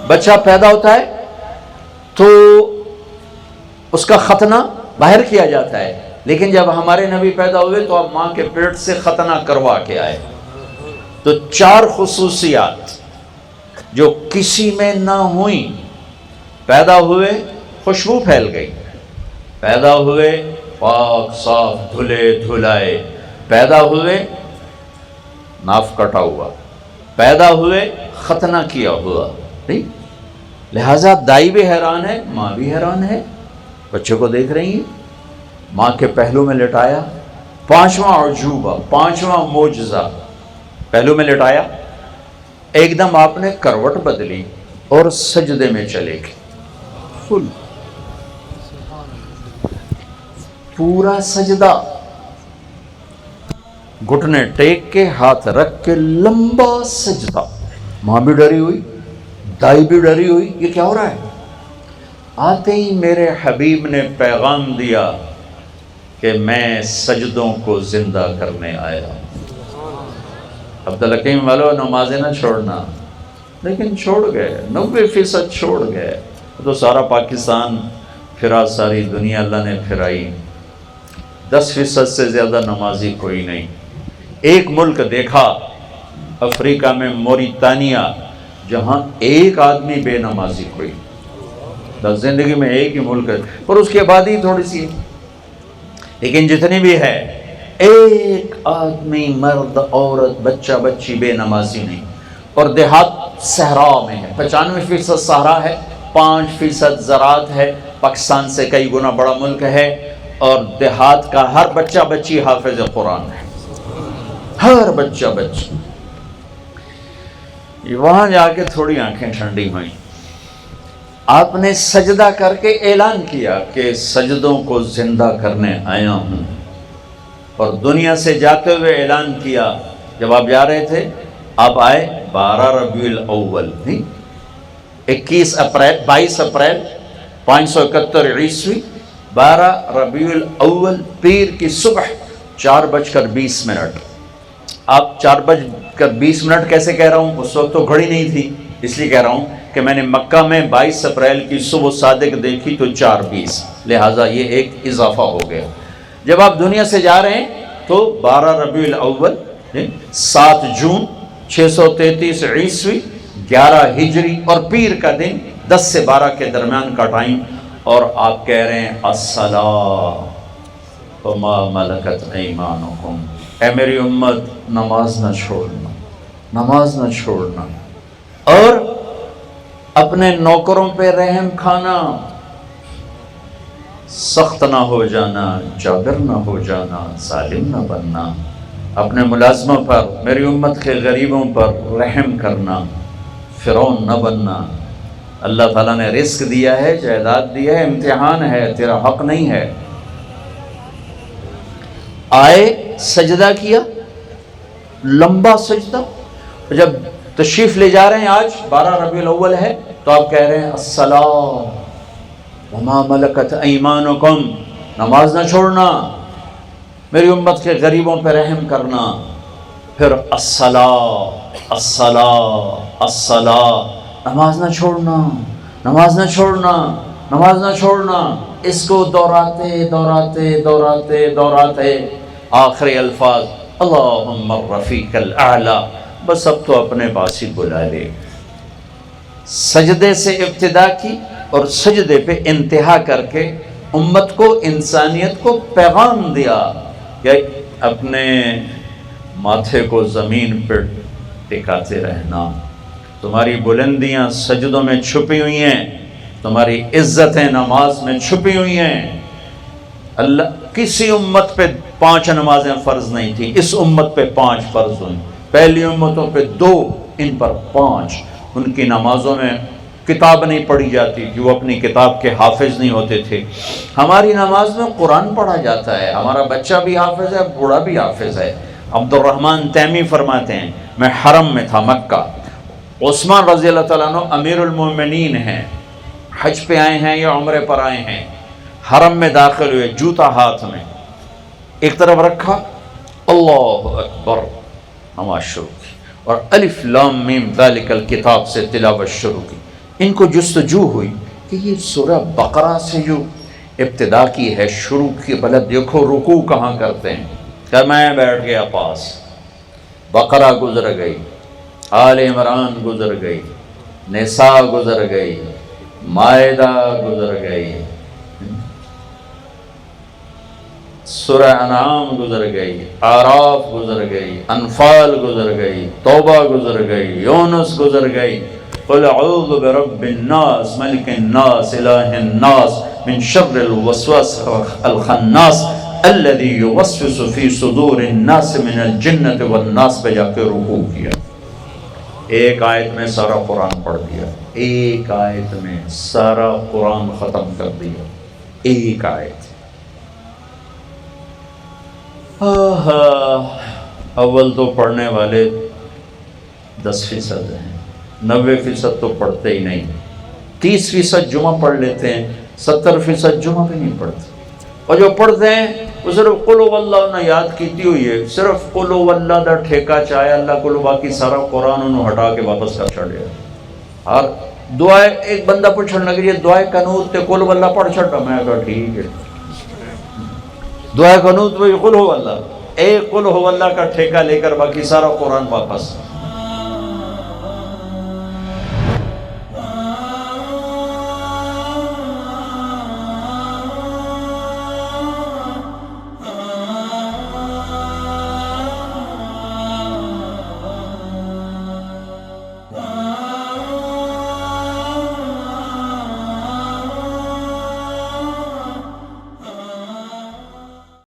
بچہ پیدا ہوتا ہے تو اس کا ختنہ باہر کیا جاتا ہے، لیکن جب ہمارے نبی پیدا ہوئے تو آپ ماں کے پیٹ سے ختنہ کروا کے آئے۔ تو 4 خصوصیات جو کسی میں نہ ہوئیں، پیدا ہوئے خوشبو پھیل گئی، پیدا ہوئے پاک صاف دھلے دھلائے، پیدا ہوئے ناف کٹا ہوا، پیدا ہوئے ختنہ کیا ہوا، نہیں؟ لہٰذا دائی بھی حیران ہے، ماں بھی حیران ہے، بچے کو دیکھ رہی ہیں، ماں کے پہلو میں لٹایا، 5واں عجوبہ، 5واں معجزہ، پہلو میں لٹایا، ایک دم آپ نے کروٹ بدلی اور سجدے میں چلے گئے، فل پورا سجدہ، گھٹنے ٹیک کے ہاتھ رکھ کے لمبا سجدہ۔ ماں بھی ڈری ہوئی، دائی بھی ڈری ہوئی، یہ کیا ہو رہا ہے؟ آتے ہی میرے حبیب نے پیغام دیا کہ میں سجدوں کو زندہ کرنے آیا۔ عبدالحکیم والو نمازیں نہ چھوڑنا، لیکن چھوڑ گئے، 90% چھوڑ گئے۔ تو سارا پاکستان پھرا، ساری دنیا اللہ نے پھرائی، 10% سے زیادہ نمازی کوئی نہیں۔ ایک ملک دیکھا افریقہ میں، موریتانیہ، جہاں ایک آدمی بے نمازی کوئی، زندگی میں ایک ہی ملک ہے، اور اس کی آبادی تھوڑی سی، لیکن جتنی بھی ہے ایک آدمی، مرد عورت بچہ بچی بے نمازی نہیں۔ اور دیہات صحرا میں ہے، 95% صحرا ہے، 5% زراعت ہے، پاکستان سے کئی گنا بڑا ملک ہے، اور دیہات کا ہر بچہ بچی حافظ قرآن ہے، ہر بچہ بچی۔ وہاں جا کے تھوڑی آنکھیں ٹھنڈی ہوئیں، آپ نے سجدہ کر کے اعلان کیا کہ سجدوں کو زندہ کرنے آیا ہوں، اور دنیا سے جاتے ہوئے اعلان کیا، جب آپ جا رہے تھے آپ آئے 12 ربیع الاول، نہیں 22 اپریل 571 عیسوی، 12 ربیع الاول پیر کی صبح 4:20۔ آپ 4:20 کیسے کہہ رہا ہوں؟ اس وقت تو گھڑی نہیں تھی، اس لیے کہہ رہا ہوں کہ میں نے مکہ میں 22 اپریل کی صبح صادق دیکھی تو 4:20، لہٰذا یہ ایک اضافہ ہو گیا۔ جب آپ دنیا سے جا رہے ہیں تو 12 ربیع الاول 7 جون 633 عیسوی 11 ہجری، اور پیر کا دن 10 سے 12 کے درمیان کا ٹائم، اور آپ کہہ رہے ہیں الصلاۃ وما ملکت ایمانکم، اے میری امت نماز نہ چھوڑنا، نماز نہ چھوڑنا، اور اپنے نوکروں پہ رحم کھانا، سخت نہ ہو جانا، جابر نہ ہو جانا، ظالم نہ بننا، اپنے ملازموں پر، میری امت کے غریبوں پر رحم کرنا، فرعون نہ بننا۔ اللہ تعالیٰ نے رزق دیا ہے، جائیداد دیا ہے، امتحان ہے، تیرا حق نہیں ہے۔ آئے سجدہ کیا، لمبا سجدہ، جب تشریف لے جا رہے ہیں، آج 12 ربیع الاول ہے، تو آپ کہہ رہے ہیں الصلاۃ وما ملکت ایمانکم، نماز نہ چھوڑنا، میری امت کے غریبوں پہ رحم کرنا، پھر الصلاۃ الصلاۃ الصلاۃ، نماز نہ چھوڑنا، نماز نہ چھوڑنا، نماز نہ چھوڑنا، اس کو دہراتے دہراتے دہراتے دہراتے آخری الفاظ اللہم الرفیق الاعلی، بس اب تو اپنے پاس ہی بلا لے۔ سجدے سے ابتدا کی اور سجدے پہ انتہا کر کے امت کو، انسانیت کو پیغام دیا کہ اپنے ماتھے کو زمین پہ ٹکاتے رہنا، تمہاری بلندیاں سجدوں میں چھپی ہوئی ہیں، تمہاری عزتیں نماز میں چھپی ہوئی ہیں۔ اللہ کسی امت پہ 5 نمازیں فرض نہیں تھی، اس امت پہ 5 فرض ہوئیں، پہلی امتوں پہ 2، ان پر 5۔ ان کی نمازوں میں کتاب نہیں پڑھی جاتی تھی، وہ اپنی کتاب کے حافظ نہیں ہوتے تھے۔ ہماری نماز میں قرآن پڑھا جاتا ہے، ہمارا بچہ بھی حافظ ہے، بوڑھا بھی حافظ ہے۔ عبد الرحمن تیمی فرماتے ہیں میں حرم میں تھا، مکہ، عثمان رضی اللہ تعالیٰ عنہ امیر المومنین ہیں، حج پہ آئے ہیں یا عمرے پر آئے ہیں، حرم میں داخل ہوئے، جوتا ہاتھ میں، ایک طرف رکھا، اللہ اکبر، نماز شروع کی، اور الف لام میم ذالک الکتاب سے تلاوت شروع کی۔ ان کو جستجو ہوئی کہ یہ سورہ بقرہ سے جو ابتدا کی ہے، شروع کی، بھلا دیکھو رکوع کہاں کرتے ہیں، کہ میں بیٹھ گیا پاس، بقرہ گزر گئی، آل عمران گزر گئی، نساء گزر گئی، مائدہ گزر گئی، سورہ انعام گزر گئی، اعراف گزر گئی، انفال گزر گئی، توبہ گزر گئی، یونس گزر گئی، قل اعوذ برب الناس ملک الناس الہ الناس من شر الوسواس الخناس الذي يوسوس في صدور الناس من الجنت والناس پہ جا کے رکوع کیا، ایک آیت میں سارا قرآن پڑھ دیا، ایک آیت میں سارا قرآن ختم کر دیا، ایک آیت۔ اول تو پڑھنے والے 10% ہیں، 90% تو پڑھتے ہی نہیں، 30% جمعہ پڑھ لیتے ہیں، 70% جمعہ بھی نہیں پڑھتے، اور جو پڑھتے ہیں وہ صرف قل هو اللہ نے یاد کیتی ہوئی ہے، صرف قل هو اللہ دا ٹھیکہ چاہے اللہ کو، باقی سارا قرآن انہوں ہٹا کے واپس کر چھڑیا۔ اور دعائے، ایک بندہ پوچھنے لگے یہ دعائے قنوت تے قل هو اللہ پڑھ چھڑا، میں کہا ٹھیک ہے، دعائے قنوت میں قل هو اللہ، ایک قل هو اللہ کا ٹھیکہ لے کر باقی سارا قرآن واپس۔